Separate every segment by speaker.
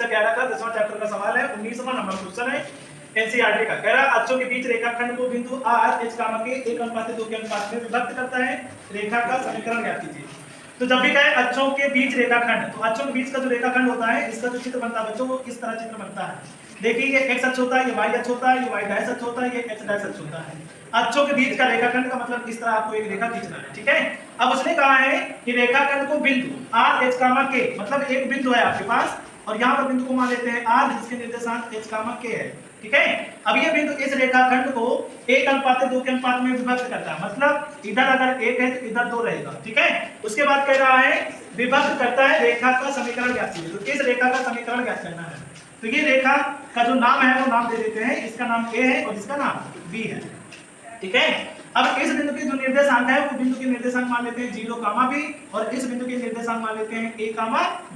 Speaker 1: 2011 का 10वां चैप्टर का सवाल है। 19वां नंबर क्वेश्चन है एनसीईआरटी का। कह रहा है अक्षों के बीच रेखाखंड को बिंदु आर एच कामा के 1:2 के अनुपात में विभक्त करता है, रेखा का समीकरण ज्ञात कीजिए। तो जब भी कहे अक्षों के बीच रेखाखंड, तो अक्षों के बीच का जो रेखाखंड होता है इसका जो चित्र बनता है बच्चों वो इस तरह चित्र बनता है। देखिए ये एक्स अक्ष होता है, ये वाई अक्ष होता है, ये वाई डैश अक्ष होता है, ये एक्स डैश अक्ष होता है। अक्षों के बीच का रेखाखंड का मतलब इस तरह आपको एक रेखा खींचना है, ठीक है। अब उसने कहा है कि रेखाखंड को बिंदु आर एच कामा के, मतलब एक बिंदु है आपके पास और यहाँ पर बिंदु को मान लेते हैं आर, जिसके निर्देशांक एच कामा के है, ठीक है। अब ये बिंदु इस रेखाखंड को 1:2 के अनुपात में विभक्त करता है, मतलब इधर अगर 1 है तो इधर 2 रहेगा, ठीक है। उसके बाद कह रहा है विभक्त करता है, रेखा का समीकरण ज्ञात कीजिए। तो इस रेखा का समीकरण ज्ञात करना है। तो ये रेखा का जो नाम है वो नाम दे देते हैं, इसका नाम ए है और इसका नाम बी है, ठीक है। अब इस बिंदु के जो निर्देशांक है वो बिंदु के निर्देशांक मान लेते हैं 0, बी और इस बिंदु के निर्देशांक मान लेते हैं a,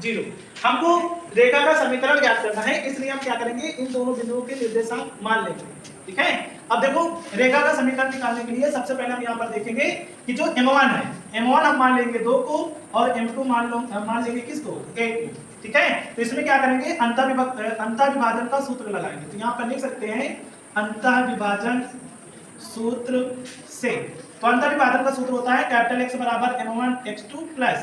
Speaker 1: 0। हमको रेखा का समीकरण ज्ञात करना है, इसलिए हम क्या करेंगे, इन दोनों बिंदुओं के निर्देशांक मान लेंगे, ठीक है। अब देखो रेखा का समीकरण निकालने के लिए सबसे पहले हम यहाँ पर देखेंगे कि जो m1 है, m1 हम मान लेंगे 2 को और m2 मान लेंगे किसको, 1 को, ठीक है। तो इसमें क्या करेंगे, अंतःविभाजन का सूत्र लगाएंगे। तो यहाँ पर लिख सकते हैं अंतःविभाजन सूत्र से। तो अंतःविभाजन का सूत्र होता है कैपिटल X बराबर m1 x2 plus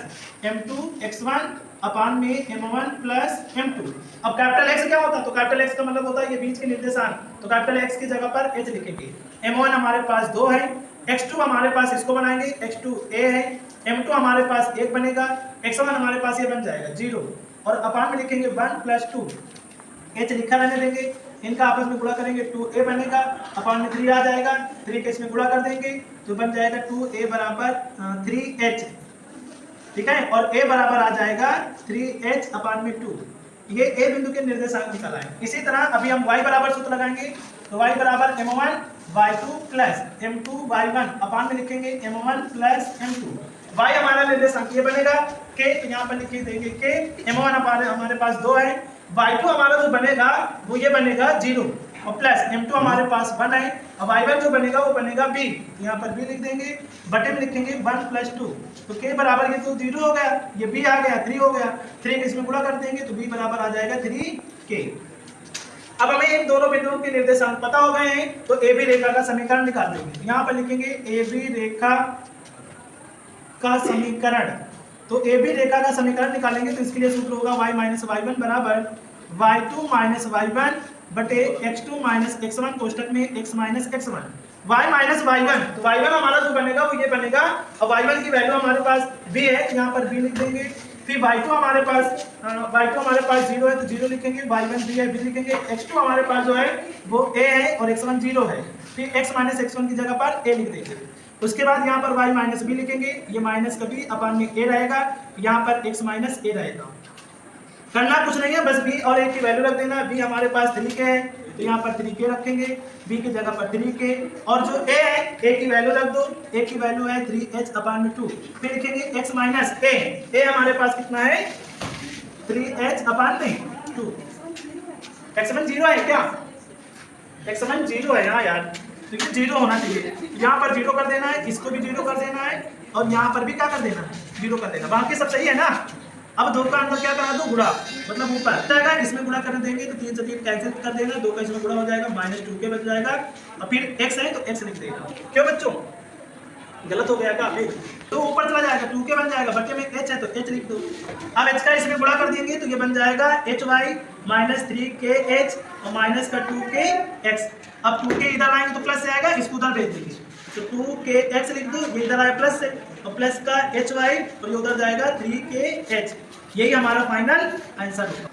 Speaker 1: m2 x1 अपान में m1 प्लस m2। अब कैपिटल X क्या होता है, तो कैपिटल X का मतलब होता है ये बीच के निर्देशांक, तो कैपिटल X की जगह पर h लिखेंगे। m1 हमारे पास 2 है, x2 हमारे पास इसको बनाएंगे x2 a है, m2 हमारे पास 1 बनेगा, x1 हमारे पास ये बन जाएगा 0 और अपान में लिखेंगे 1 प्लस 2, h लिखा रहने देंगे, इनका आपस में गुणा करेंगे 2a बनेगा, अपान में 3 आ जाएगा, 3 के इसमें गुणा कर देंगे तो बन जाएगा 2a बराबर 3h, ठीक है। और a बराबर आ जाएगा 3h अपान में 2। ये a बिंदु के निर्देशांक निकल आए। इसी तरह अभी हम y बराबर सूत्र लगाएंगे, तो y बराबर m1 y2 plus m2 y1 अपान में लिखेंगे m1 प्लस m2। y हमारा निर्देशांक ये बनेगा k, तो यहाँ पर लिख देंगे k, m1 हमारे पास 2 है, y2 हमारा जो बनेगा वो ये बनेगा 0 और प्लस m2 हमारे पास 1 है, अब y1 जो बनेगा वो बनेगा b, यहाँ पर b लिख देंगे, बटे में लिखेंगे 1 प्लस 2, तो k बराबर ये तो 0 हो गया, ये b आ गया 3 हो गया, 3 के इसमें गुणा कर देंगे तो b बराबर आ जाएगा 3k। अब हमें इन दोनों बिंदुओं के निर्देशांक पता हो गए हैं, तो ए बी रेखा का समीकरण निकाल देंगे। यहाँ पर लिखेंगे ए बी रेखा का समीकरण। तो ए बी रेखा का समीकरण निकालेंगे तो इसके लिए सूत्र होगा y माइनस y1 बराबर y2 माइनस y1 बटे x2 माइनस x1 कोष्टक में x minus x1। y minus y1, तो y1 हमारा जो बनेगा वो ये बनेगा, अब y1 की वैल्यू हमारे पास b है, यहाँ पर b लिख देंगे। फिर y2 हमारे पास 0 है तो 0 लिखेंगे, y1 b है b लिखेंगे, x2 हमारे पास जो है वो a है और x1 0 है, फिर x माइनस x1 की जगह पर a लिख देंगे। उसके बाद यहाँ पर y माइनस बी लिखेंगे, ये माइनस का b अपान में a रहेगा, यहाँ पर x माइनस a रहेगा। करना कुछ नहीं है, बस b और a की वैल्यू रख देना। b हमारे पास 3k है तो यहाँ पर 3k रखेंगे, b की जगह पर 3k, और जो a है a की वैल्यू रख दो, a की वैल्यू है 3h अपान में 2, फिर लिखेंगे x माइनस a हमारे पास कितना है 3h अपान में 2। x1 0 है क्या, x1 0 है, हाँ यार, तो ये 0 होना चाहिए, यहाँ पर 0 कर देना है, इसको भी 0 कर देना है और यहाँ पर भी क्या कर देना है 0 कर देना, बाकी सब सही है ना। अब 2 का अंदर क्या करा दो, गुणा, मतलब ऊपर जाएगा, इसमें गुणा कर देंगे तो 3 से 3 कैंसिल कर देना, 2 का इसमें गुणा हो जाएगा, माइनस 2k बच जाएगा और फिर x है तो x लिख देगा। क्यों बच्चों, गलत हो गया क्या, तो ऊपर चला जाएगा 2k बन जाएगा, बटे में h है तो h लिख दो। अब h का इसमें गुणा कर देंगे तो ये बन जाएगा hy माइनस 3kh और माइनस का 2kx। अब 2k इधर आएंगे तो प्लस से आएगा, इसको उधर भेज देंगे तो 2kx लिख दो, ये इधर आया प्लस से और प्लस का hy और ये उधर जाएगा 3kh। यही हमारा फाइनल आंसर होगा।